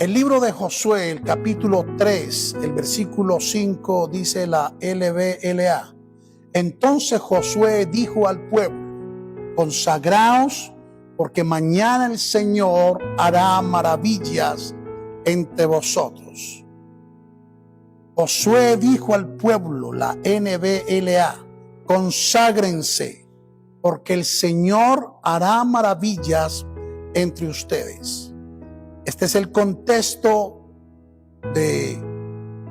El libro de Josué, el capítulo 3, el versículo 5, dice la LBLA. Entonces Josué dijo al pueblo: consagraos, porque mañana el Señor hará maravillas entre vosotros. Josué dijo al pueblo, la NBLA, conságrense, porque el Señor hará maravillas entre ustedes. Este es el contexto de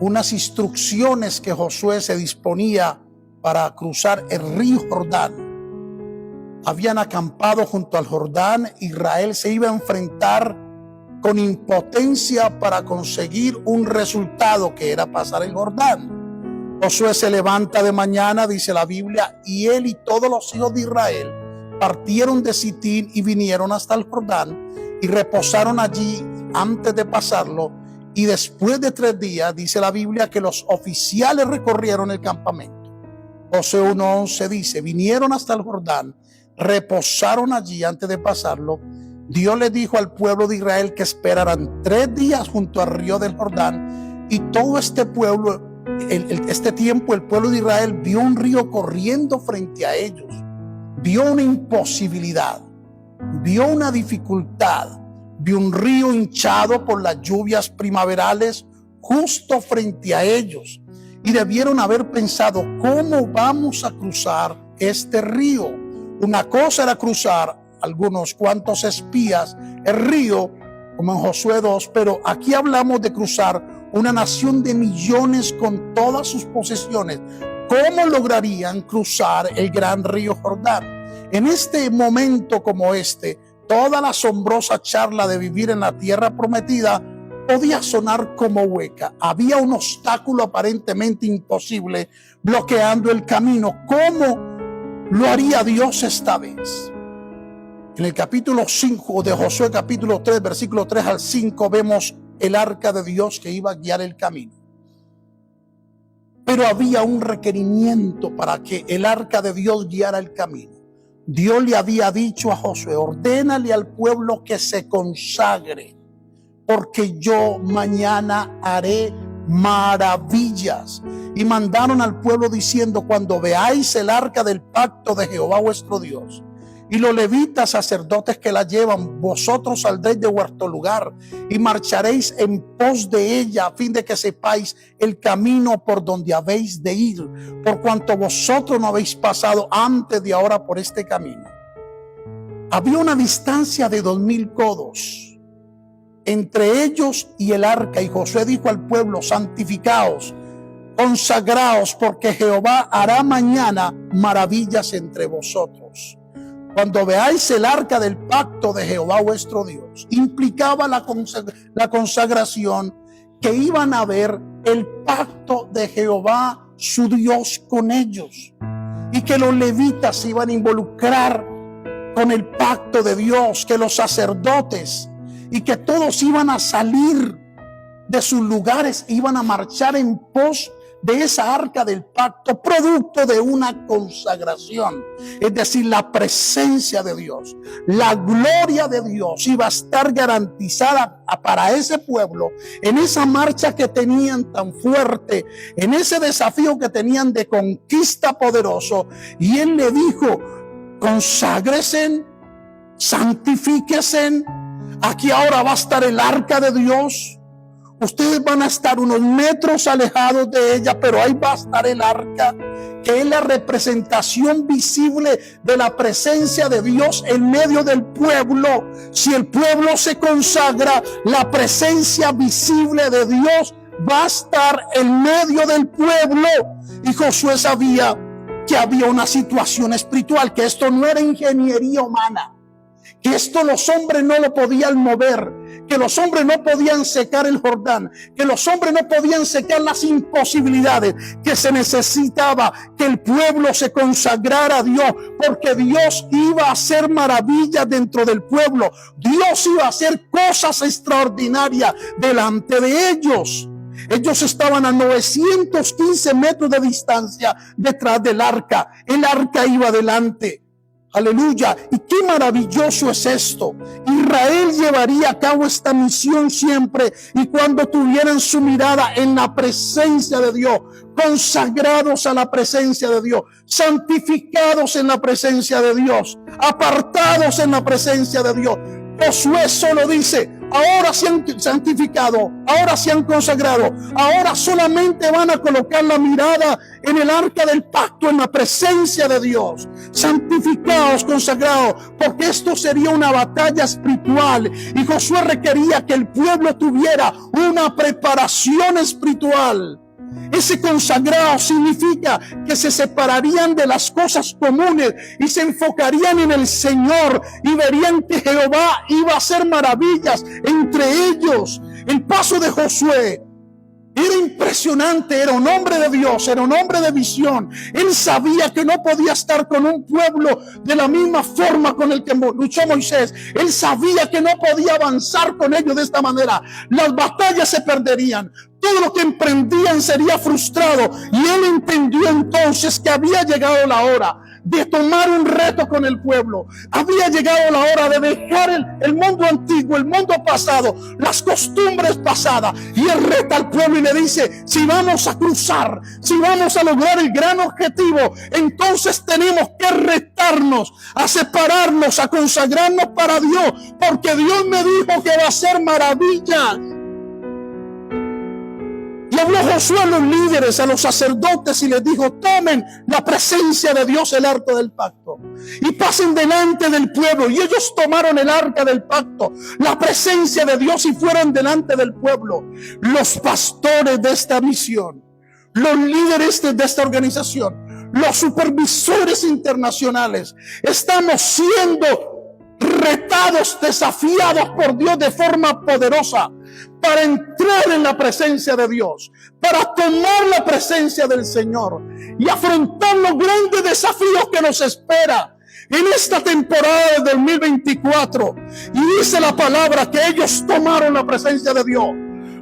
unas instrucciones que Josué se disponía para cruzar el río Jordán. Habían acampado junto al Jordán. Israel se iba a enfrentar con impotencia para conseguir un resultado, que era pasar el Jordán. Josué se levanta de mañana, dice la Biblia, y él y todos los hijos de Israel partieron de Sitín y vinieron hasta el Jordán y reposaron allí antes de pasarlo. Y después de 3 días, dice la Biblia, que los oficiales recorrieron el campamento. Josué 1:11 dice: vinieron hasta el Jordán, reposaron allí antes de pasarlo. Dios le dijo al pueblo de Israel que esperaran 3 días junto al río del Jordán. Y todo este pueblo, este tiempo, el pueblo de Israel vio un río corriendo frente a ellos. Vio una imposibilidad, vio una dificultad, vio un río hinchado por las lluvias primaverales justo frente a ellos. Y debieron haber pensado: ¿cómo vamos a cruzar este río? Una cosa era cruzar algunos cuantos espías el río, como en Josué 2, pero aquí hablamos de cruzar una nación de millones con todas sus posesiones. ¿Cómo lograrían cruzar el gran río Jordán? En este momento como este, toda la asombrosa charla de vivir en la tierra prometida podía sonar como hueca. Había un obstáculo aparentemente imposible bloqueando el camino. ¿Cómo lo haría Dios esta vez? En el capítulo 5 de Josué, capítulo 3, versículo 3 al 5, vemos el arca de Dios que iba a guiar el camino. Pero había un requerimiento para que el arca de Dios guiara el camino. Dios le había dicho a Josué: ordénale al pueblo que se consagre, porque yo mañana haré maravillas. Y mandaron al pueblo diciendo: cuando veáis el arca del pacto de Jehová vuestro Dios y los levitas sacerdotes que la llevan, vosotros saldréis de vuestro lugar y marcharéis en pos de ella, a fin de que sepáis el camino por donde habéis de ir, por cuanto vosotros no habéis pasado antes de ahora por este camino. Había una distancia de 2000 codos entre ellos y el arca, y Josué dijo al pueblo: santificaos, consagraos, porque Jehová hará mañana maravillas entre vosotros. Cuando veáis el arca del pacto de Jehová vuestro Dios, implicaba la consagración, que iban a ver el pacto de Jehová su Dios con ellos, y que los levitas se iban a involucrar con el pacto de Dios, que los sacerdotes, y que todos iban a salir de sus lugares, iban a marchar en pos de esa arca del pacto, producto de una consagración. Es decir, la presencia de Dios, la gloria de Dios iba a estar garantizada para ese pueblo, en esa marcha que tenían tan fuerte, en ese desafío que tenían de conquista poderoso. Y él le dijo: conságresen, santifíquense. Aquí ahora va a estar el arca de Dios. Ustedes van a estar unos metros alejados de ella, pero ahí va a estar el arca, que es la representación visible de la presencia de Dios en medio del pueblo. Si el pueblo se consagra, la presencia visible de Dios va a estar en medio del pueblo. Y Josué sabía que había una situación espiritual, que esto no era ingeniería humana, que esto los hombres no lo podían mover, que los hombres no podían secar el Jordán, que los hombres no podían secar las imposibilidades, que se necesitaba que el pueblo se consagrara a Dios, porque Dios iba a hacer maravillas dentro del pueblo. Dios iba a hacer cosas extraordinarias delante de ellos. Ellos estaban a 915 metros de distancia detrás del arca. El arca iba adelante. Aleluya. Y qué maravilloso es esto. Israel llevaría a cabo esta misión siempre y cuando tuvieran su mirada en la presencia de Dios, consagrados a la presencia de Dios, santificados en la presencia de Dios, apartados en la presencia de Dios. Josué solo dice: ahora se han santificado, ahora se han consagrado, ahora solamente van a colocar la mirada en el arca del pacto, en la presencia de Dios, santificados, consagrados, porque esto sería una batalla espiritual y Josué requería que el pueblo tuviera una preparación espiritual. Ese consagrado significa que se separarían de las cosas comunes y se enfocarían en el Señor y verían que Jehová iba a hacer maravillas entre ellos. El paso de Josué era impresionante, era un hombre de Dios, era un hombre de visión. Él sabía que no podía estar con un pueblo de la misma forma con el que luchó Moisés. Él sabía que no podía avanzar con ellos de esta manera. Las batallas se perderían. Todo lo que emprendían sería frustrado. Y él entendió entonces que había llegado la hora de tomar un reto con el pueblo. Había llegado la hora de dejar el mundo antiguo, el mundo pasado, las costumbres pasadas. Y él reta al pueblo y le dice: si vamos a cruzar, si vamos a lograr el gran objetivo, entonces tenemos que retarnos, a separarnos, a consagrarnos para Dios, porque Dios me dijo que va a hacer maravillas. Y habló Josué a los líderes, a los sacerdotes, y les dijo: tomen la presencia de Dios, el arca del pacto, y pasen delante del pueblo. Y ellos tomaron el arca del pacto, la presencia de Dios, y fueron delante del pueblo. Los pastores de esta misión, los líderes de esta organización, los supervisores internacionales, estamos siendo retados, desafiados por Dios de forma poderosa para entrar en la presencia de Dios, para tomar la presencia del Señor y afrontar los grandes desafíos que nos espera en esta temporada de 2024. Y dice la palabra que ellos tomaron la presencia de Dios.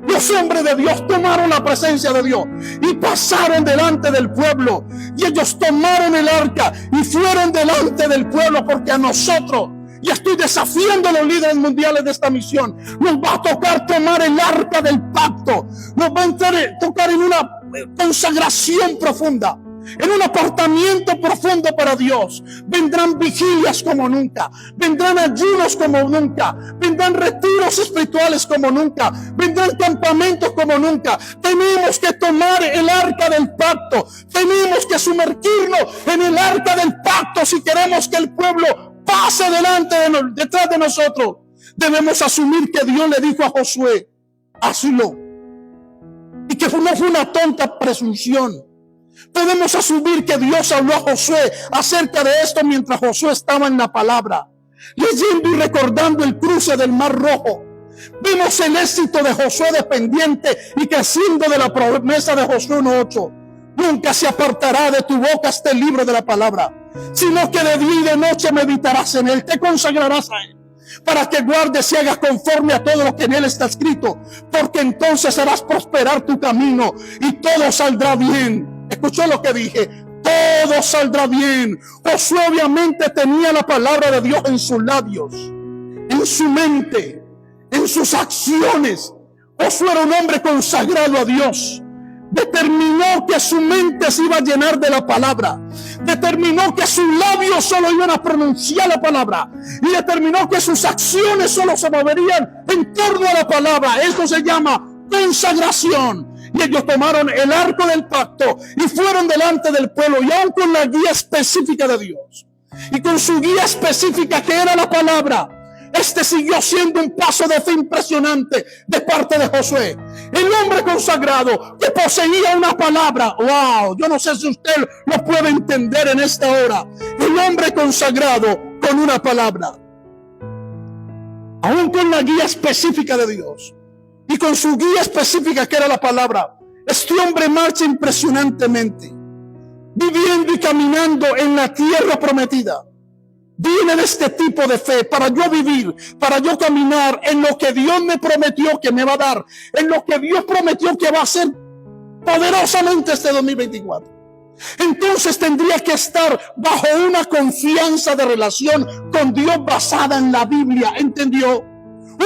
Los hombres de Dios tomaron la presencia de Dios y pasaron delante del pueblo. Y ellos tomaron el arca y fueron delante del pueblo, porque a nosotros, y estoy desafiando a los líderes mundiales de esta misión, nos va a tocar tomar el arca del pacto. Nos va a tocar en una consagración profunda, en un apartamiento profundo para Dios. Vendrán vigilias como nunca, vendrán ayunos como nunca, vendrán retiros espirituales como nunca, vendrán campamentos como nunca. Tenemos que tomar el arca del pacto, tenemos que sumergirnos en el arca del pacto si queremos que el pueblo pase detrás de nosotros. Debemos asumir que Dios le dijo a Josué: hazlo, y que no fue una tonta presunción. Podemos asumir que Dios habló a Josué acerca de esto mientras Josué estaba en la palabra, leyendo y recordando el cruce del Mar Rojo. Vimos el éxito de Josué dependiente y creciendo de la promesa de Josué 1:8. Nunca se apartará de tu boca este libro de la palabra, sino que de día y de noche meditarás en él, te consagrarás a él, para que guardes y hagas conforme a todo lo que en él está escrito, porque entonces harás prosperar tu camino y todo saldrá bien. Escuchó lo que dije: todo saldrá bien. Josué obviamente tenía la palabra de Dios en sus labios, en su mente, en sus acciones. Josué era un hombre consagrado a Dios. Determinó que su mente se iba a llenar de la palabra. Determinó que sus labios solo iban a pronunciar la palabra. Y determinó que sus acciones solo se moverían en torno a la palabra. Esto se llama consagración. Y ellos tomaron el arco del pacto y fueron delante del pueblo, y aún con la guía específica de Dios y con su guía específica que era la palabra, siguió siendo un paso de fe impresionante de parte de Josué, el hombre consagrado que poseía una palabra. Wow, yo no sé si usted lo puede entender en esta hora. El hombre consagrado con una palabra, aún con la guía específica de Dios y con su guía específica que era la palabra. Este hombre marcha impresionantemente, viviendo y caminando en la tierra prometida. Viene de este tipo de fe para yo vivir, para yo caminar en lo que Dios me prometió que me va a dar, en lo que Dios prometió que va a hacer poderosamente este 2024. Entonces tendría que estar bajo una confianza de relación con Dios basada en la Biblia, ¿entendió?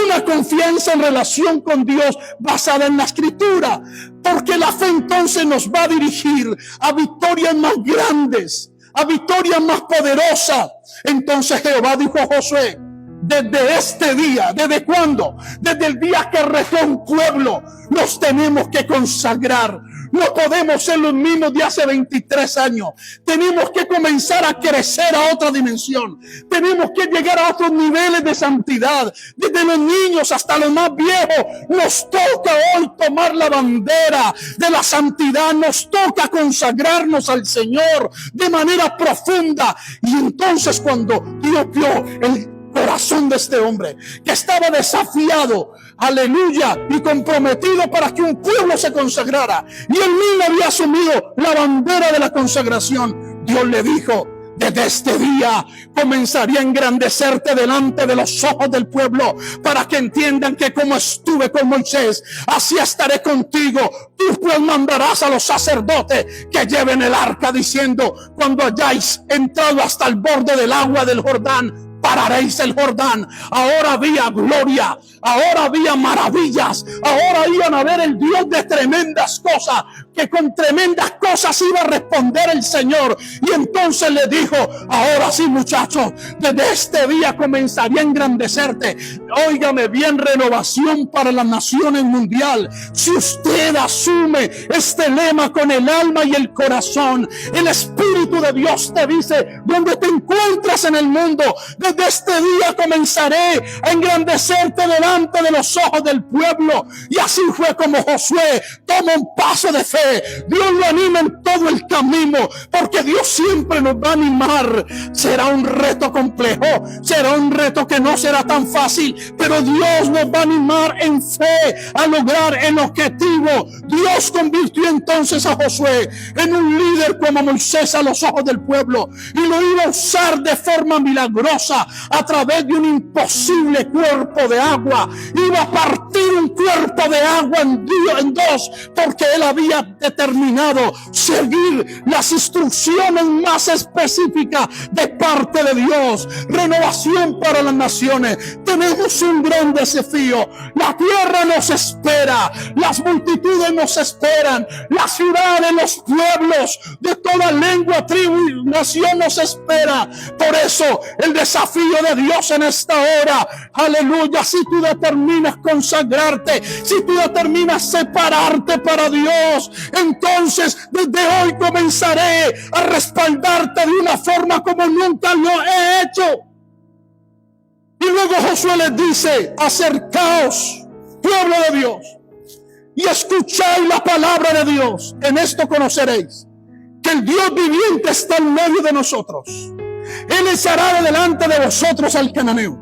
Una confianza en relación con Dios basada en la Escritura, porque la fe entonces nos va a dirigir a victorias más grandes, a victorias más poderosas. Entonces Jehová dijo a Josué: desde este día, ¿desde cuándo? Desde el día que retó un pueblo, nos tenemos que consagrar. No podemos ser los mismos de hace 23 años. Tenemos que comenzar a crecer a otra dimensión. Tenemos que llegar a otros niveles de santidad. Desde los niños hasta los más viejos, nos toca hoy tomar la bandera de la santidad. Nos toca consagrarnos al Señor de manera profunda. Y entonces cuando Dios vio el corazón de este hombre, que estaba desafiado, aleluya, y comprometido para que un pueblo se consagrara, y él mismo había asumido la bandera de la consagración, Dios le dijo: desde este día comenzaría a engrandecerte delante de los ojos del pueblo, para que entiendan que como estuve con Moisés, así estaré contigo. Tú pues mandarás a los sacerdotes que lleven el arca, diciendo: cuando hayáis entrado hasta el borde del agua del Jordán, pararéis el Jordán. Ahora había gloria, ahora había maravillas, ahora iban a ver el Dios de tremendas cosas, que con tremendas cosas iba a responder el Señor. Y entonces le dijo: ahora sí, muchachos, desde este día comenzaría a engrandecerte. Óigame bien, renovación para las naciones mundial. Si usted asume este lema con el alma y el corazón, el Espíritu de Dios te dice: donde te encuentras en el mundo, desde este día comenzaré a engrandecerte delante de los ojos del pueblo. Y así fue como Josué toma un paso de fe. Dios lo anima en todo el camino, porque Dios siempre nos va a animar. Será un reto complejo, será un reto que no será tan fácil, pero Dios nos va a animar en fe a lograr el objetivo. Dios convirtió entonces a Josué en un líder como Moisés a los ojos del pueblo, y lo iba a usar de forma milagrosa a través de un imposible cuerpo de agua. Iba a partir un cuerpo de agua en dos, porque él había determinado seguir las instrucciones más específicas de parte de Dios. Renovación para las naciones. Tenemos un gran desafío. La tierra nos espera, las multitudes nos esperan, las ciudades, los pueblos de toda lengua, tribu y nación nos espera. Por eso el desafío de Dios en esta hora, aleluya, si tú determinas consagrarte, si tú determinas separarte para Dios, entonces desde hoy comenzaré a respaldarte de una forma como nunca lo he hecho. Y luego Josué les dice: acercaos, pueblo de Dios, y escuchad la palabra de Dios. En esto conoceréis que el Dios viviente está en medio de nosotros. Él echará de delante de vosotros al cananeo,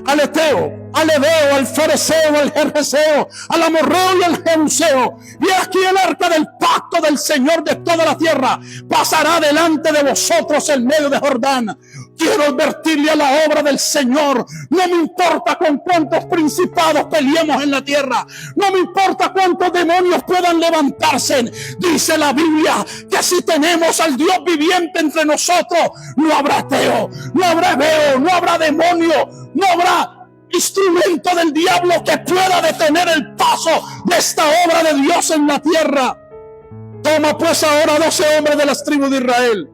al eteo, al heveo, al fereceo, al jerjeseo, al amorreo y al jebuseo. Y aquí el arca del pacto del Señor de toda la tierra pasará delante de vosotros en medio de Jordán. Quiero advertirle a la obra del Señor. No me importa con cuántos principados peleemos en la tierra. No me importa cuántos demonios puedan levantarse. Dice la Biblia que si tenemos al Dios viviente entre nosotros, no habrá ateo, no habrá heveo, no habrá demonio, no habrá instrumento del diablo que pueda detener el paso de esta obra de Dios en la tierra. Toma pues ahora 12 hombres de las tribus de Israel,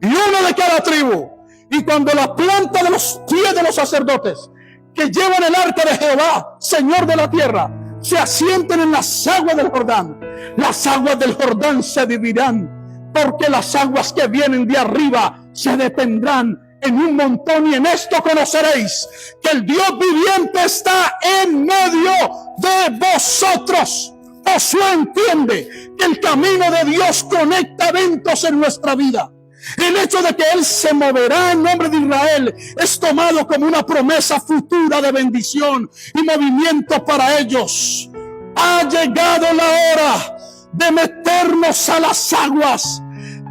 y uno de cada tribu, y cuando la planta de los pies de los sacerdotes que llevan el arca de Jehová, Señor de la tierra, se asienten en las aguas del Jordán, las aguas del Jordán se dividirán, porque las aguas que vienen de arriba se detendrán en un montón. Y en esto conoceréis que el Dios viviente está en medio de vosotros. Josué entiende que el camino de Dios conecta eventos en nuestra vida. El hecho de que Él se moverá en nombre de Israel es tomado como una promesa futura de bendición y movimiento para ellos. Ha llegado la hora de meternos a las aguas,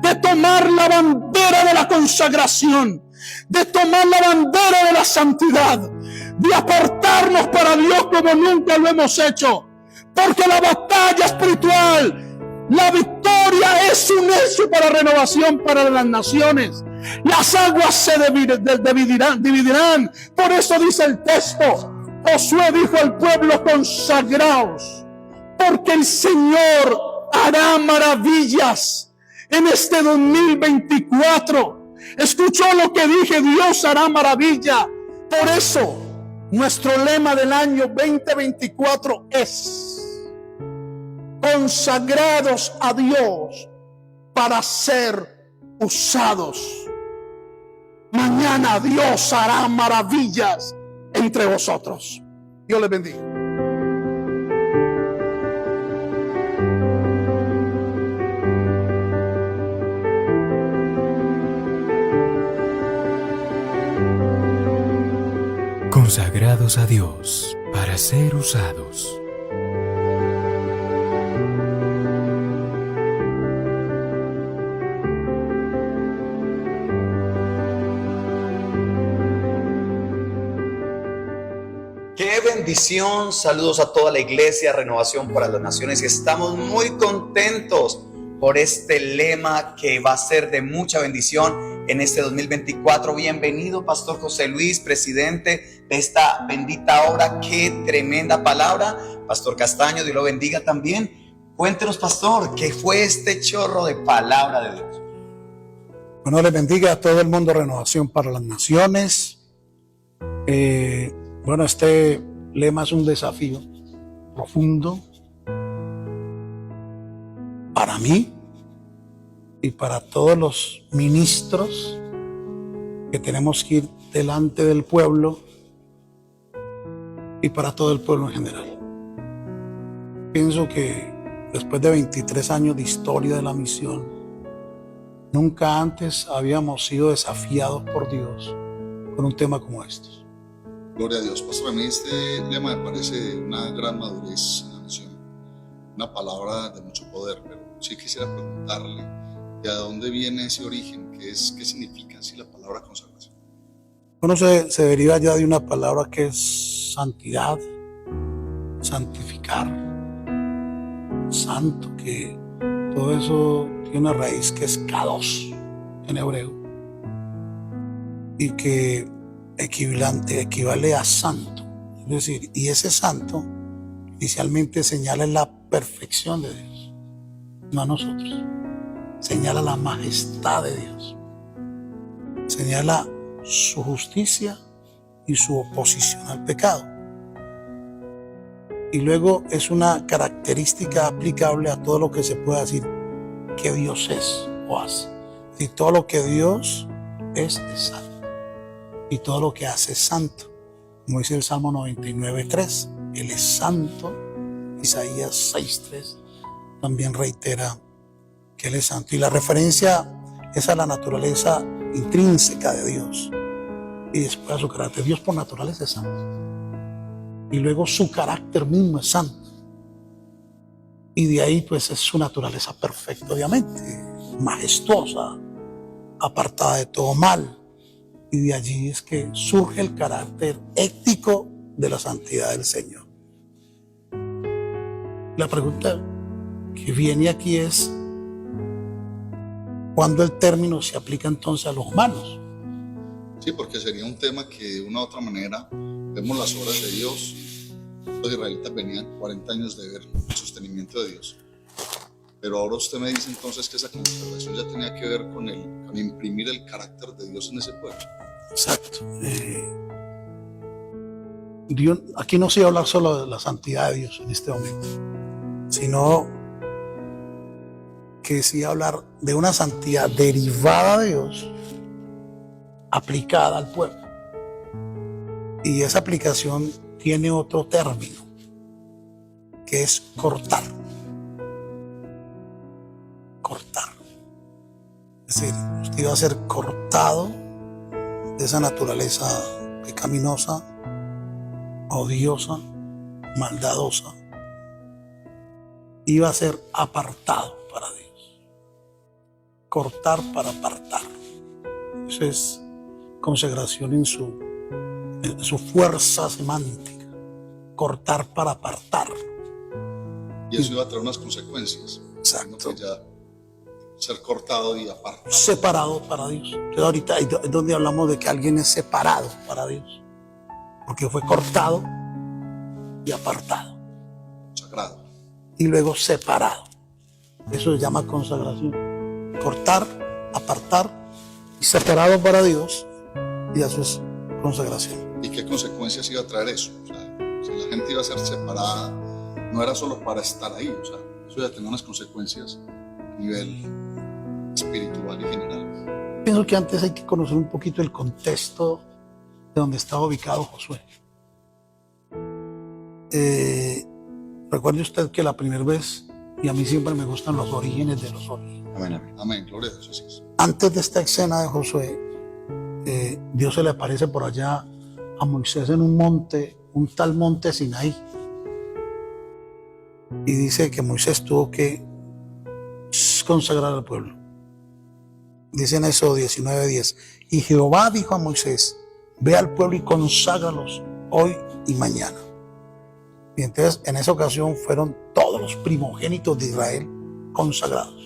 de tomar la bandera de la consagración, de tomar la bandera de la santidad, de apartarnos para Dios como nunca lo hemos hecho. Porque la batalla espiritual, la victoria victoria es un hecho para renovación para las naciones. Las aguas se dividirán. Por eso dice el texto, Josué dijo al pueblo: consagraos, porque el Señor hará maravillas en este 2024. Escuchó lo que dije: Dios hará maravilla. Por eso nuestro lema del año 2024 es: consagrados a Dios para ser usados. Mañana Dios hará maravillas entre vosotros. Dios les bendiga. Consagrados a Dios para ser usados. ¡Qué bendición! Saludos a toda la iglesia Renovación para las Naciones, y estamos muy contentos por este lema que va a ser de mucha bendición en este 2024. Bienvenido, Pastor José Luis, presidente de esta bendita obra. ¡Qué tremenda palabra! Pastor Castaño, Dios lo bendiga también. Cuéntenos, Pastor, ¿qué fue este chorro de palabra de Dios? Bueno, les bendiga a todo el mundo Renovación para las Naciones. Bueno, este lema es un desafío profundo para mí y para todos los ministros que tenemos que ir delante del pueblo y para todo el pueblo en general. Pienso que después de 23 años de historia de la misión, nunca antes habíamos sido desafiados por Dios con un tema como estos. Gloria a Dios. Pastor, a mí este lema me parece de una gran madurez en la misión, una palabra de mucho poder, pero sí quisiera preguntarle de dónde viene ese origen, qué significa así la palabra consagración. Bueno, se deriva ya de una palabra que es santidad, santificar, santo, que todo eso tiene una raíz que es kadosh en hebreo y que equivale a santo. Es decir, y ese santo inicialmente señala la perfección de Dios, no a nosotros. Señala la majestad de Dios, señala su justicia y su oposición al pecado. Y luego es una característica aplicable a todo lo que se pueda decir que Dios es o hace. Y todo lo que Dios es santo. Y todo lo que hace es santo. Como dice el Salmo 99:3, Él es santo. Isaías 6:3 también reitera que Él es santo. Y la referencia es a la naturaleza intrínseca de Dios. Y después a su carácter. Dios por naturaleza es santo. Y luego su carácter mismo es santo. Y de ahí pues es su naturaleza perfecta, obviamente, majestuosa, apartada de todo mal. Y de allí es que surge el carácter ético de la santidad del Señor. La pregunta que viene aquí es: ¿cuándo el término se aplica entonces a los humanos? Sí, porque sería un tema que de una u otra manera vemos las obras de Dios. Los israelitas venían 40 años de ver el sostenimiento de Dios. Pero ahora usted me dice entonces que esa consagración ya tenía que ver con imprimir el carácter de Dios en ese pueblo. Exacto. Dios, aquí no se va a hablar solo de la santidad de Dios en este momento, sino que sí va a hablar de una santidad derivada de Dios aplicada al pueblo. Y esa aplicación tiene otro término, que es cortar. Cortar. Es decir, usted va a ser cortado de esa naturaleza pecaminosa, odiosa, maldadosa, y va a ser apartado para Dios. Cortar para apartar. Eso es consagración en su fuerza semántica. Cortar para apartar. Y eso iba a traer unas consecuencias. Exacto. Que ya ser cortado y apartado. Separado para Dios. Entonces ahorita es donde hablamos de que alguien es separado para Dios, porque fue cortado y apartado, Sagrado. y luego separado. Eso se llama consagración. Cortar, apartar y separado para Dios, y eso es consagración. ¿Y qué consecuencias iba a traer eso? O sea, si la gente iba a ser separada, no era solo para estar ahí, o sea, eso iba a tener unas consecuencias a nivel espiritual y general. Pienso que antes hay que conocer un poquito el contexto de donde estaba ubicado Josué. Recuerde usted que la primera vez, y a mí siempre me gustan los orígenes de los orígenes. Amén, amén. Amén, gloria a Dios, así es. Antes de esta escena de Josué, Dios se le aparece por allá a Moisés en un monte, un tal monte Sinaí. Y dice que Moisés tuvo que consagrar al pueblo. Dice en Éxodo 19:10, y Jehová dijo a Moisés, ve al pueblo y conságralos hoy y mañana. Y entonces en esa ocasión fueron todos los primogénitos de Israel consagrados.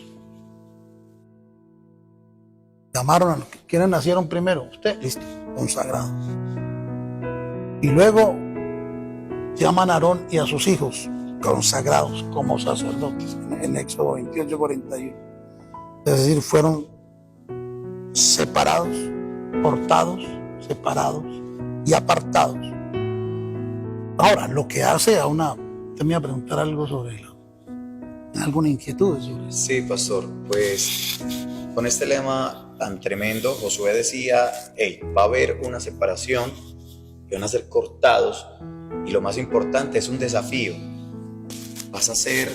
Llamaron a quienes nacieron primero. Usted, listo, consagrado. Y luego llaman a Aarón y a sus hijos consagrados como sacerdotes en Éxodo 28:41. Es decir, fueron separados, cortados, separados y apartados. Ahora, lo que hace usted me iba a preguntar algo sobre alguna inquietud sobre eso. Sí, pastor, pues con este lema tan tremendo, Josué decía, hey, va a haber una separación, que van a ser cortados, y lo más importante es un desafío. Vas a ser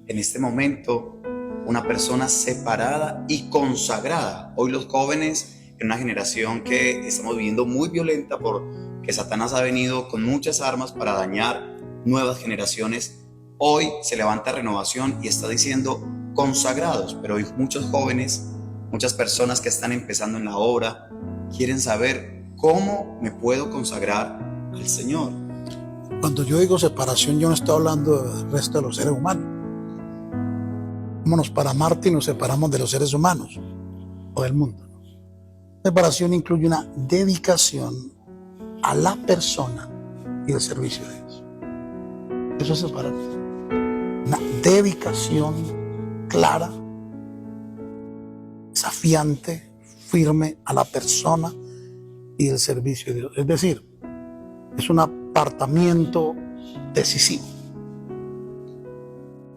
en este momento una persona separada y consagrada. Hoy los jóvenes, en una generación que estamos viviendo muy violenta porque Satanás ha venido con muchas armas para dañar nuevas generaciones, hoy se levanta Renovación y está diciendo consagrados, pero hoy muchos jóvenes, muchas personas que están empezando en la obra, quieren saber cómo me puedo consagrar al Señor. Cuando yo digo separación, yo no estoy hablando del resto de los seres humanos. Vámonos para Marte y nos separamos de los seres humanos o del mundo. Separación incluye una dedicación a la persona y el servicio de Dios. Eso es separar. Una dedicación clara, desafiante, firme a la persona y el servicio de Dios. Es decir, es un apartamiento decisivo.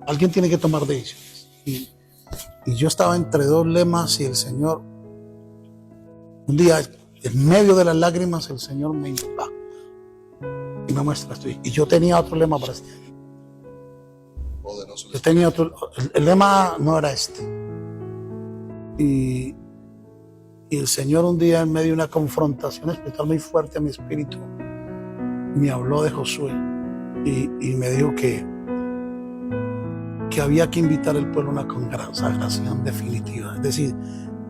Alguien tiene que tomar decisiones. Y yo estaba entre dos lemas y el Señor, un día, en medio de las lágrimas, el Señor me impacta y me muestra esto. Y yo tenía otro lema para este año. Poderoso. Yo tenía otro, el lema no era este. Y el Señor un día, en medio de una confrontación espiritual muy fuerte a mi espíritu, me habló de Josué y me dijo que había que invitar al pueblo a una consagración definitiva. Es decir,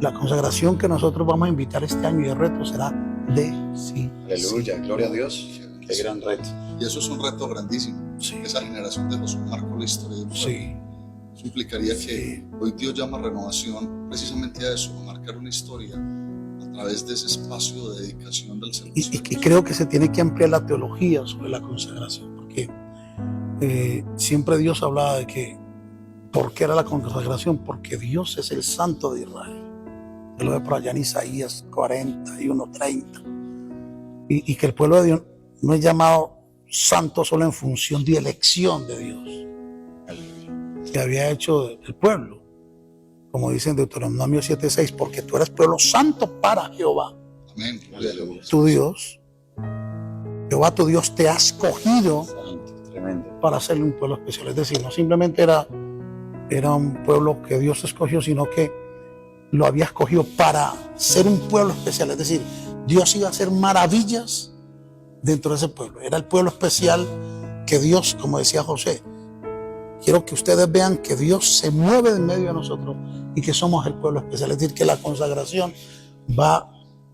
la consagración que nosotros vamos a invitar este año y el reto será decisiva. Aleluya, gloria a Dios. Qué gran reto. Y eso es un reto grandísimo. Sí. Esa generación de Josué marcó la historia de un pueblo. Sí. Eso implicaría que hoy Dios llama Renovación precisamente a eso, a marcar una historia a través de ese espacio de dedicación del servicio. Y creo que se tiene que ampliar la teología sobre la consagración, porque siempre Dios hablaba de que, ¿por qué era la consagración? Porque Dios es el Santo de Israel. Lo ve por allá en Isaías 41:30. Y que el pueblo de Dios no es llamado santo solo en función de elección de Dios que había hecho del pueblo, como dice en Deuteronomio 7:6, porque tú eres pueblo santo para Jehová. Amén. Aleluya. Tu Dios, Jehová tu Dios te ha escogido Santo, tremendo. para hacerle un pueblo especial. Es decir, no simplemente era un pueblo que Dios escogió, sino que lo había escogido para ser un pueblo especial. Es decir, Dios iba a hacer maravillas dentro de ese pueblo. Era el pueblo especial que Dios, como decía José, quiero que ustedes vean que Dios se mueve en medio de nosotros y que somos el pueblo especial. Es decir, que la consagración va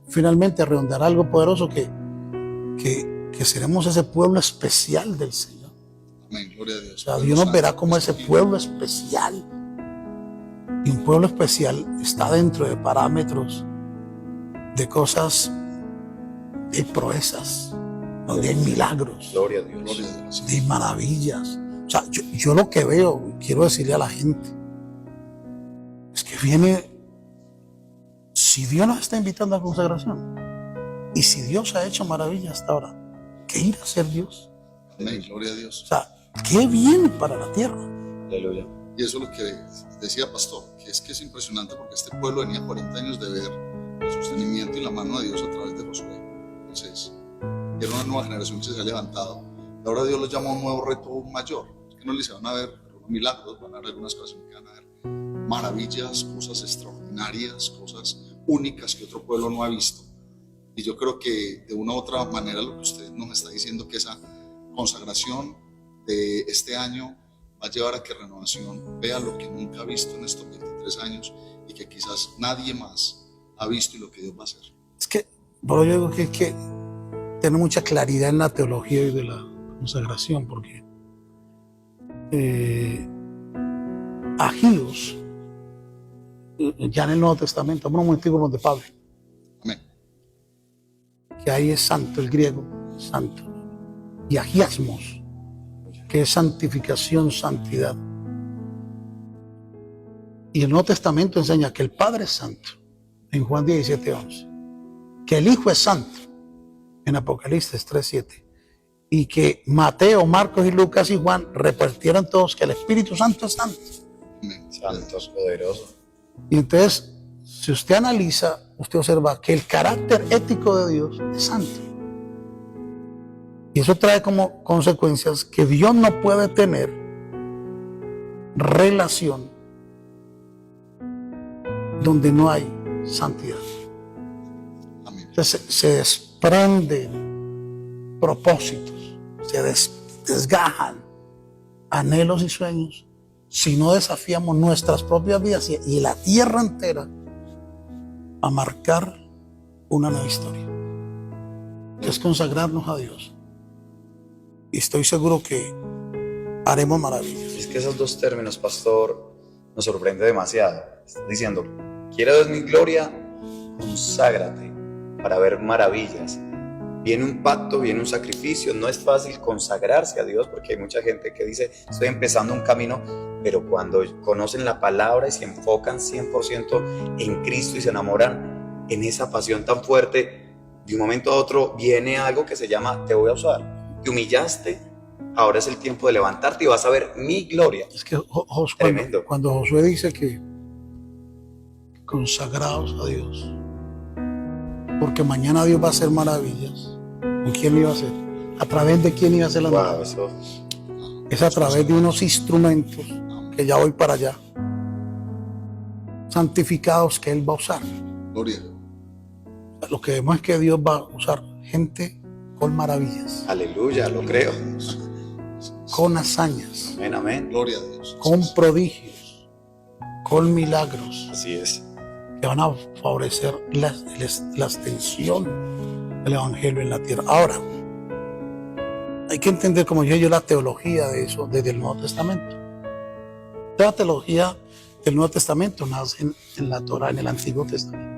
finalmente a redundar algo poderoso, que seremos ese pueblo especial del Señor. Amén, gloria a Dios. O sea, Dios nos verá como ese pueblo especial. Y un pueblo especial está dentro de parámetros de cosas, de proezas, donde hay milagros, Gloria a Dios. Gloria a Dios. de maravillas. O sea, yo lo que veo, quiero decirle a la gente, es que viene, si Dios nos está invitando a consagración, y si Dios ha hecho maravillas hasta ahora, ¿qué ir a hacer Dios? Amén, gloria a Dios. O sea, ¿qué viene para la tierra? Aleluya. Y eso es lo que decía Pastor, que es impresionante porque este pueblo venía 40 años de ver el sostenimiento y la mano de Dios a través de Josué. Entonces, era una nueva generación que se ha levantado. Y ahora Dios los llama a un nuevo reto aún mayor. Es que no les van a ver algunos milagros, van a ver algunas cosas que van a ver maravillas, cosas extraordinarias, cosas únicas que otro pueblo no ha visto. Y yo creo que de una u otra manera lo que usted nos está diciendo, que esa consagración de este año va a llevar a que Renovación vea lo que nunca ha visto en estos 23 años y que quizás nadie más ha visto y lo que Dios va a hacer. Es que, por yo digo que es que tener mucha claridad en la teología y de la consagración, porque Agios, ya en el Nuevo Testamento, vamos un momentico con de Pablo, Amén. que ahí es santo, el griego, santo, y agiasmos, que es santificación, santidad. Y el Nuevo Testamento enseña que el Padre es santo, en Juan 17:11, que el Hijo es santo, en Apocalipsis 3:7, y que Mateo, Marcos y Lucas y Juan repartieron todos que el Espíritu Santo es santo. Amén. Santo, poderoso. Y entonces, si usted analiza, usted observa que el carácter ético de Dios es santo. Y eso trae como consecuencias que Dios no puede tener relación donde no hay santidad. Amén. Entonces se desprenden propósitos, se desgajan anhelos y sueños si no desafiamos nuestras propias vidas y la tierra entera a marcar una nueva historia, que es consagrarnos a Dios. Y estoy seguro que haremos maravillas. Es que esos dos términos, pastor, nos sorprende demasiado. Está diciendo, quiero Dios mi gloria, conságrate para ver maravillas. Viene un pacto, viene un sacrificio. No es fácil consagrarse a Dios porque hay mucha gente que dice, estoy empezando un camino, pero cuando conocen la palabra y se enfocan 100% en Cristo y se enamoran en esa pasión tan fuerte, de un momento a otro viene algo que se llama, te voy a usar. Te humillaste, ahora es el tiempo de levantarte y vas a ver mi gloria. Es que Tremendo. cuando Josué dice que consagraos a Dios, porque mañana Dios va a hacer maravillas, ¿con quién lo iba a hacer? ¿A través de quién iba a hacer las Wow, maravillas? eso. Es a través de unos instrumentos que ya voy para allá, santificados, que Él va a usar. Gloria. Lo que vemos es que Dios va a usar gente con maravillas, Aleluya, lo creo. con hazañas, Amén, amén. Gloria a Dios. con prodigios, con milagros Así es. que van a favorecer la extensión del Evangelio en la tierra. Ahora, hay que entender, como yo la teología de eso desde el Nuevo Testamento. La teología del Nuevo Testamento nace en la Torah, en el Antiguo Testamento.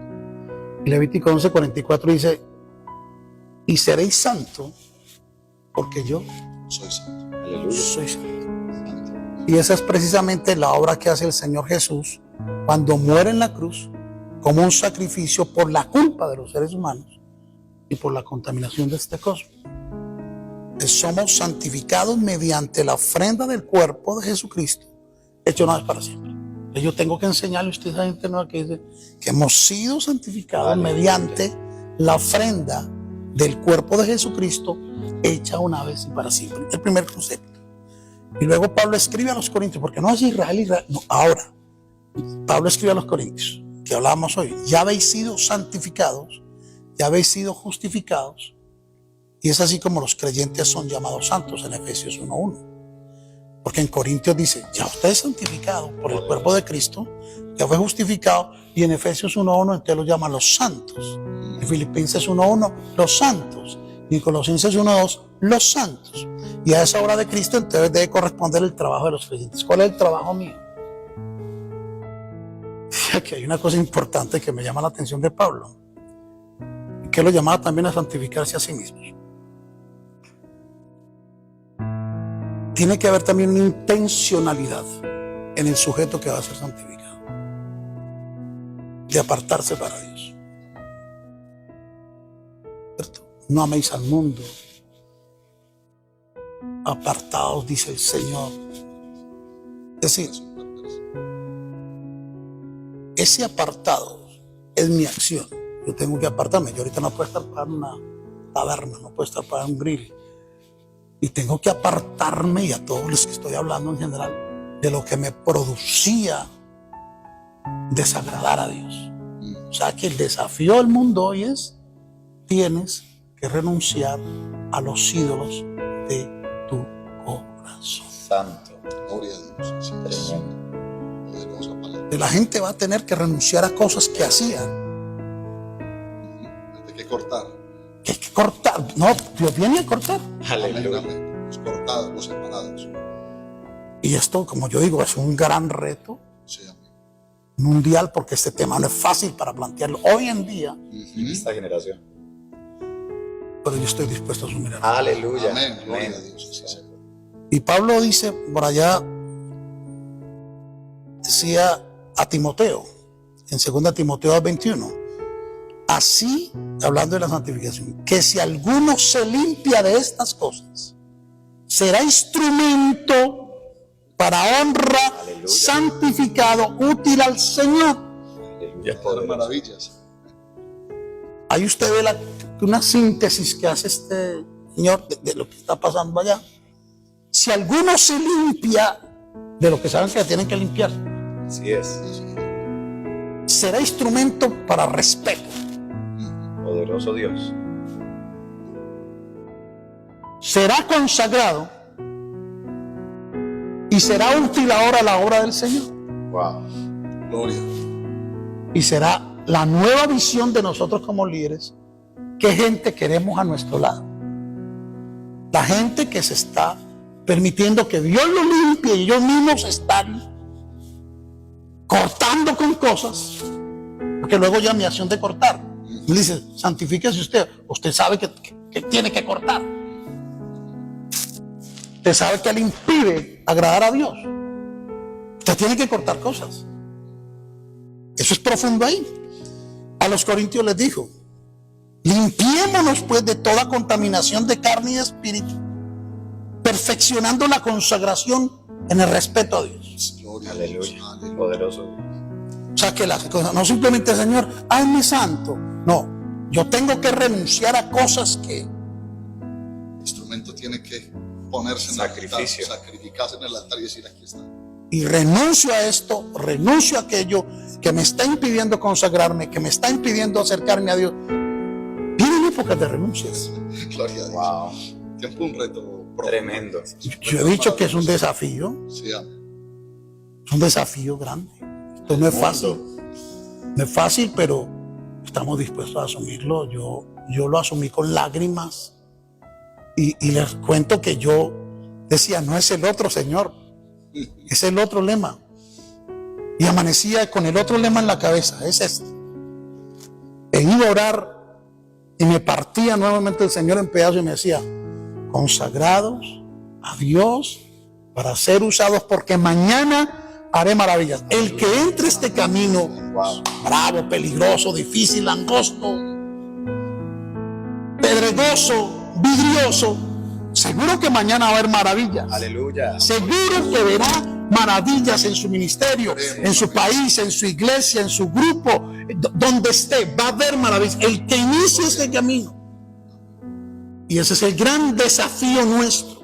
Y Levítico 11:44 dice, y seréis santos porque yo Soy santo. Aleluya. soy santo. Santo. Y esa es precisamente la obra que hace el Señor Jesús cuando muere en la cruz como un sacrificio por la culpa de los seres humanos y por la contaminación de este cosmos. Somos santificados mediante la ofrenda del cuerpo de Jesucristo, hecho una vez para siempre. Yo tengo que enseñarle a ustedes a gente nueva que dice que hemos sido santificados mediante la ofrenda del cuerpo de Jesucristo, hecha una vez y para siempre. El primer concepto. Y luego Pablo escribe a los Corintios, porque no es Israel, no, ahora. Pablo escribe a los Corintios, que hablábamos hoy, ya habéis sido santificados, ya habéis sido justificados, y es así como los creyentes son llamados santos en Efesios 1:1. Porque en Corintios dice, ya usted es santificado por el cuerpo de Cristo, ya fue justificado, y en Efesios 1:1 entonces lo llaman los santos. En Filipenses 1:1, los santos. Y en Colosenses 1:2, los santos. Y a esa obra de Cristo entonces debe corresponder el trabajo de los creyentes. ¿Cuál es el trabajo mío? que aquí hay una cosa importante que me llama la atención de Pablo, que lo llamaba también a santificarse a sí mismo. Tiene que haber también una intencionalidad en el sujeto que va a ser santificado, de apartarse para Dios. ¿Cierto? No améis al mundo, apartaos, dice el Señor. Es decir, ese apartado es mi acción. Yo tengo que apartarme. Yo ahorita no puedo estar para una taberna, no puedo estar para un grill. Y tengo que apartarme, y a todos los que estoy hablando en general, de lo que me producía desagradar a Dios. O sea que el desafío del mundo hoy es: tienes que renunciar a los ídolos de tu corazón. Santo. Gloria a Dios. Sí, Tremendo. poderosa palabra. La gente va a tener que renunciar a cosas que hacían. Hay que cortar. Que hay que cortar. No, Dios viene a cortar. Aleluya. Amén. Los cortados, los separados. Y esto, como yo digo, es un gran reto Sí, amén. mundial, porque este tema no es fácil para plantearlo hoy en día, En esta generación. pero yo estoy dispuesto a asumir el Aleluya. Amén. Gloria Amén. a Dios. Sí, Señor. Y Pablo dice por allá, decía a Timoteo, en 2 Timoteo 2:21, así, hablando de la santificación, que si alguno se limpia de estas cosas, será instrumento para honra, Aleluya. santificado, útil al Señor. Aleluya. Las Poderoso. maravillas. Ahí usted ve una síntesis que hace este señor de lo que está pasando allá. Si alguno se limpia de lo que saben que tienen que limpiar, Así es. será instrumento para respeto. Poderoso Dios. Será consagrado y será útil ahora a la obra del Señor. Wow. Gloria. Y será la nueva visión de nosotros como líderes. ¿Qué gente queremos a nuestro lado? La gente que se está permitiendo que Dios lo limpie y ellos mismos están cortando con cosas, porque luego ya mi acción de cortar, le dice: santifíquese usted. Usted sabe que tiene que cortar. Usted sabe que le impide agradar a Dios. Usted tiene que cortar cosas. Eso es profundo ahí. A los corintios les dijo: limpiémonos pues de toda contaminación de carne y espíritu, perfeccionando la consagración en el respeto a Dios. Gloria a Dios. Aleluya. Aleluya. Poderoso Dios. O sea que las cosas, no simplemente: Señor, hazme santo. No, yo tengo que renunciar a cosas que El instrumento tiene que ponerse en Sacrificio. el altar, sacrificarse en el altar y decir: aquí está. y renuncio a esto, renuncio a aquello que me está impidiendo consagrarme, que me está impidiendo acercarme a Dios. Vienen épocas de renuncias. Gloria a Dios. Wow. Tiempo un reto profundo. Tremendo. Yo he dicho que es un desafío, Sí, amén. es un desafío grande. Esto no es fácil, no es fácil, pero estamos dispuestos a asumirlo. Yo lo asumí con lágrimas y les cuento que yo decía: no es el otro, Señor, es el otro lema. Y amanecía con el otro lema en la cabeza: es este. E iba a orar y me partía nuevamente el Señor en pedazos y me decía: consagrados a Dios para ser usados, porque mañana haré maravillas. El que entre este camino bravo, peligroso, difícil, angosto, pedregoso, vidrioso, seguro que mañana va a haber maravillas. Aleluya. Seguro que verá maravillas en su ministerio, en su país, en su iglesia, en su grupo, donde esté, va a haber maravillas. El que inicie este camino. Y ese es el gran desafío nuestro: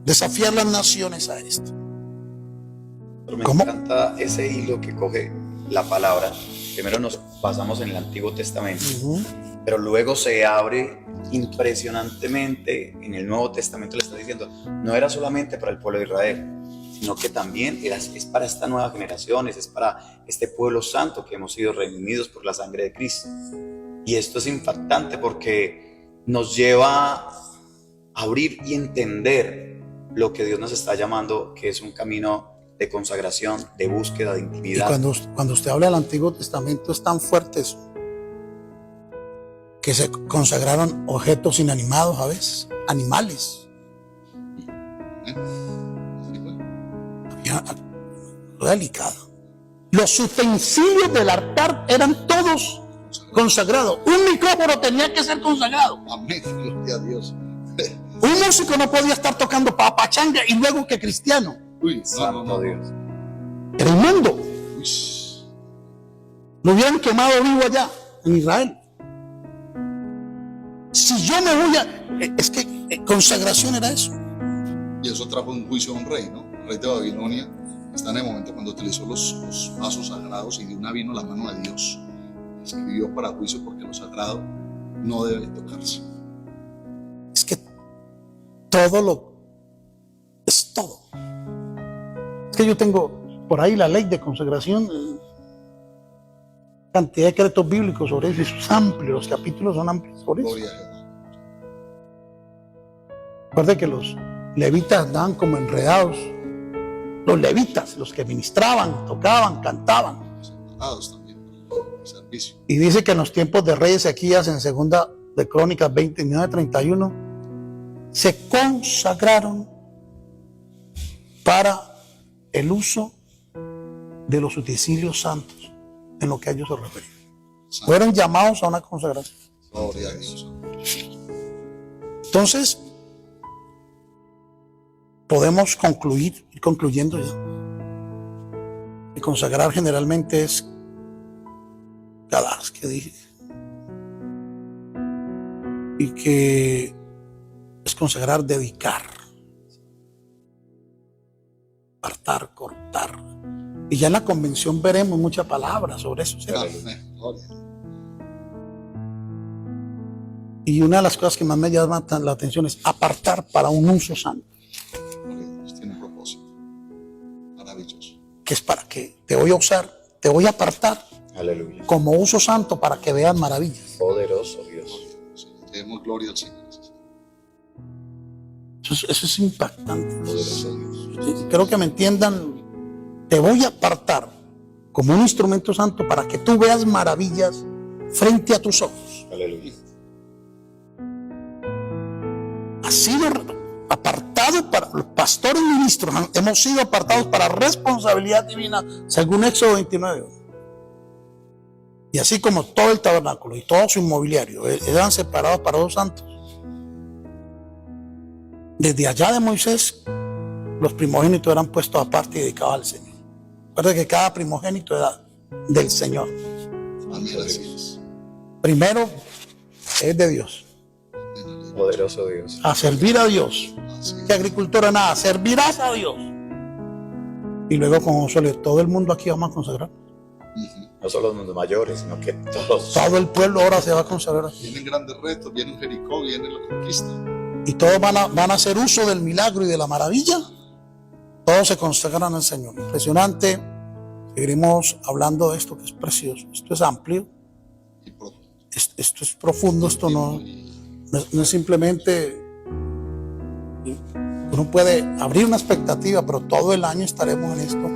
desafiar las naciones a esto. Pero me ¿Cómo? encanta ese hilo que coge la palabra. Primero nos basamos en el Antiguo Testamento, pero luego se abre impresionantemente en el Nuevo Testamento. Le está diciendo: no era solamente para el pueblo de Israel, sino que también es para esta nueva generación, es para este pueblo santo que hemos sido redimidos por la sangre de Cristo. Y esto es impactante porque nos lleva a abrir y entender lo que Dios nos está llamando, que es un camino de consagración, de búsqueda, de Y intimidad. cuando usted habla del Antiguo Testamento es tan fuerte eso, que se consagraron objetos inanimados a veces, animales. Sí, pues. Había algo delicado. Los utensilios del altar eran todos consagrados. Un micrófono tenía que ser consagrado. Amén, gloria a Dios. Un músico no podía estar tocando papachanga y luego que cristiano. Uy, no, Santo Dios. Era inmundo. Uy, Lo hubieran quemado vivo allá en Israel. Si yo me voy a... Es que consagración era eso. y eso trajo un juicio a un rey, ¿no? El rey de Babilonia está en el momento cuando utilizó los vasos sagrados y de una vino la mano de Dios. Escribió para juicio porque lo sagrado no debe tocarse. Es que todo lo... Es todo. Es que yo tengo por ahí la ley de consagración, cantidad de decretos bíblicos sobre eso, y eso es amplio, los capítulos son amplios sobre eso. Gloria a Jehová. Recuerde que los levitas andaban como enredados. Los levitas, los que ministraban, tocaban, cantaban. Separados también para el servicio. Y dice que en los tiempos de reyes Ezequías, en segunda de Crónicas 29:31, se consagraron para el uso de los utensilios santos, en lo que a ellos se referían. Fueron llamados a una consagración. Gloria a Dios. Entonces, podemos concluir, ir concluyendo ya. Y consagrar generalmente es galas, que dije. Y que es consagrar, dedicar, apartar, cortar. Y ya en la convención veremos muchas palabras sobre eso, ¿cierto? Amén. Gloria. Y una de las cosas que más me llama la atención es apartar para un uso santo, Gloria a Dios. Tiene un propósito maravilloso. que es para que te voy a usar, te voy a apartar Aleluya. como uso santo para que veas maravillas. Poderoso Dios. Sí, demos gloria al Señor. Eso es impactante. Poderoso Dios. Sí, creo que me entiendan. Te voy a apartar como un instrumento santo para que tú veas maravillas frente a tus ojos. Aleluya. Ha sido apartado para los pastores y ministros. Hemos sido apartados para responsabilidad divina, según Éxodo 29. Y así como todo el tabernáculo y todo su inmobiliario eran separados para los santos. Desde allá de Moisés, los primogénitos eran puestos aparte y dedicados al Señor. Recuerda que cada primogénito era del Señor. Amén, así es. Primero es de Dios. Poderoso Dios. A servir a Dios. Así Que agricultura nada, servirás a Dios. Y luego con Josué, todo el mundo aquí vamos a consagrar. No solo los mayores, sino que todos. Todo el pueblo ahora se va a consagrar. Vienen grandes retos, viene Jericó, viene la conquista. Y todos van a hacer uso del milagro y de la maravilla. Todos se consagran al Señor. Impresionante. Seguiremos hablando de esto que es precioso. Esto es amplio. Y profundo. Esto es profundo. Esto no es simplemente... Uno puede abrir una expectativa, pero todo el año estaremos en esto.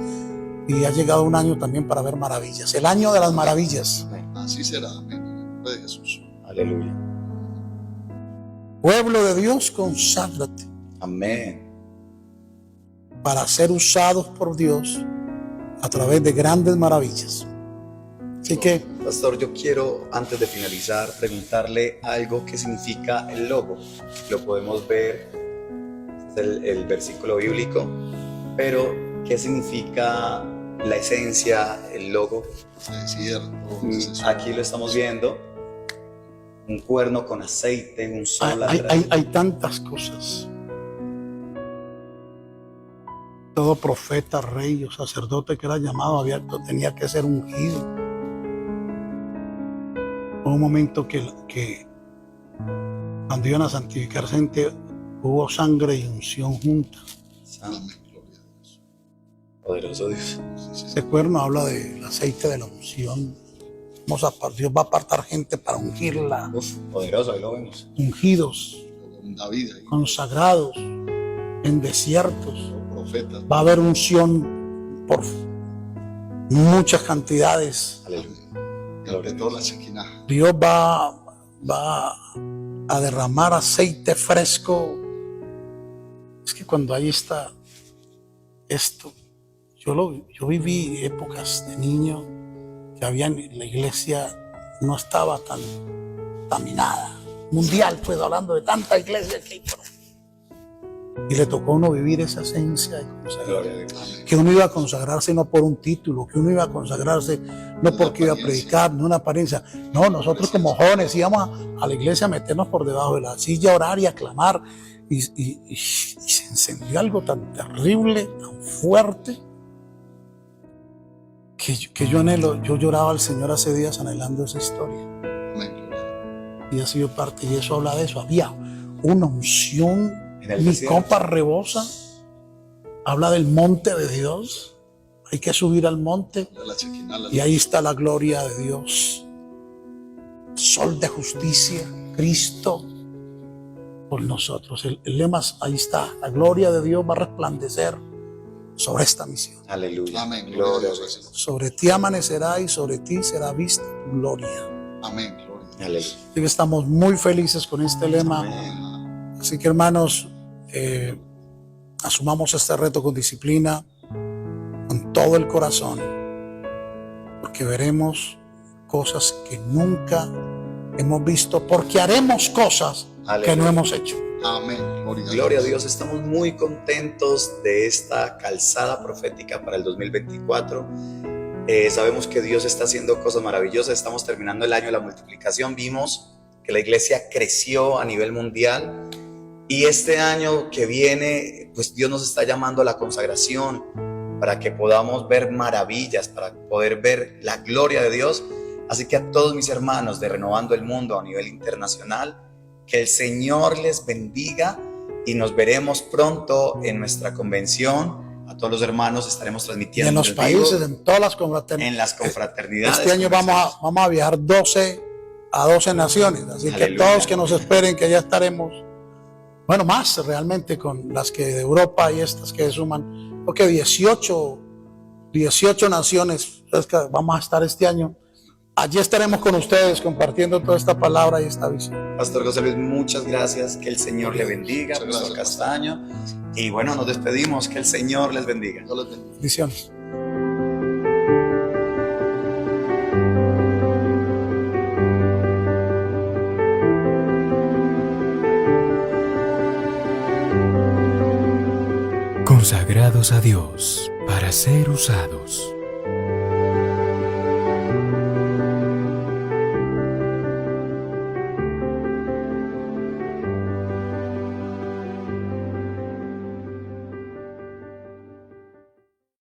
Y ha llegado un año también para ver maravillas. El año de las maravillas. Así será. Amén. En el nombre de Jesús. Aleluya. Pueblo de Dios, conságrate Amén. para ser usados por Dios a través de grandes maravillas. Así que Pastor, yo quiero, antes de finalizar, preguntarle algo que significa el logo. Lo podemos ver, es el versículo bíblico, pero ¿qué significa la esencia, el logo? Se cierra todo. Aquí lo estamos viendo, un cuerno con aceite, un sol atrás. hay tantas cosas. Todo profeta, rey o sacerdote que era llamado abierto tenía que ser ungido. Hubo un momento que cuando iban a santificar gente hubo sangre y unción juntas. Santo, Amén. Gloria a Dios. poderoso Dios. Este cuerno habla del aceite de la unción. Dios va a apartar gente para ungirla. Poderoso, ahí lo vemos. Ungidos, Con David ahí, consagrados, en desiertos. los profetas. Va a haber unción por muchas cantidades. Aleluya. Y apretó la Shekinah. Dios va a derramar aceite fresco. Es que cuando ahí está esto, yo viví épocas de niño que la iglesia no estaba tan contaminada. Mundial, pues, hablando de tanta iglesia que hay por ahí. Y le tocó a uno vivir esa esencia de consagración. Gloria a Dios. Que uno iba a consagrarse no por un título, que uno iba a consagrarse no porque iba a predicar, no una apariencia. No, nosotros como jóvenes íbamos a la iglesia a meternos por debajo de la silla, a orar y a clamar. Y se encendió algo tan terrible, tan fuerte, que yo lloraba al Señor hace días anhelando esa historia. Amén. Y ha sido parte, y eso habla de eso. Había una unción, En el mi desierto. compa rebosa, habla del monte de Dios. Hay que subir al monte De la Shekinah, la y ahí está la gloria de Dios. Sol de justicia, Cristo por nosotros. El lema, ahí está, la gloria de Dios va a resplandecer sobre esta misión. Aleluya. Amén. Gloria a Dios. Sobre ti amanecerá y sobre ti será vista tu gloria. Amén. Gloria a Dios. Aleluya. Así que estamos muy felices con este lema. Amén. Así que, hermanos, asumamos este reto con disciplina, con todo el corazón, porque veremos cosas que nunca hemos visto, porque haremos cosas que Aleluya. no hemos hecho. Amén. Gloria a Dios, estamos muy contentos de esta calzada profética para el 2024. Sabemos que Dios está haciendo cosas maravillosas. Estamos terminando el año de la multiplicación. Vimos que la iglesia creció a nivel mundial. Y este año que viene, pues Dios nos está llamando a la consagración para que podamos ver maravillas, para poder ver la gloria de Dios. Así que a todos mis hermanos de Renovando el Mundo a nivel internacional, que el Señor les bendiga y nos veremos pronto en nuestra convención. A todos los hermanos estaremos Y transmitiendo en los en países, vivo, en todas las confraternidades. en las confraternidades. Este año vamos a viajar 12 naciones. Así que Aleluya. todos que nos esperen, que ya estaremos, bueno, más realmente con las que de Europa y estas que suman, porque 18 naciones es que vamos a estar este año. Allí estaremos con ustedes compartiendo toda esta palabra y esta visión. Pastor José Luis, muchas gracias. Que el Señor le bendiga. Muchas Pastor gracias, Castaño. Y bueno, nos despedimos. Que el Señor les bendiga. Dios les bendiga. Bendiciones. Consagrados a Dios para ser usados.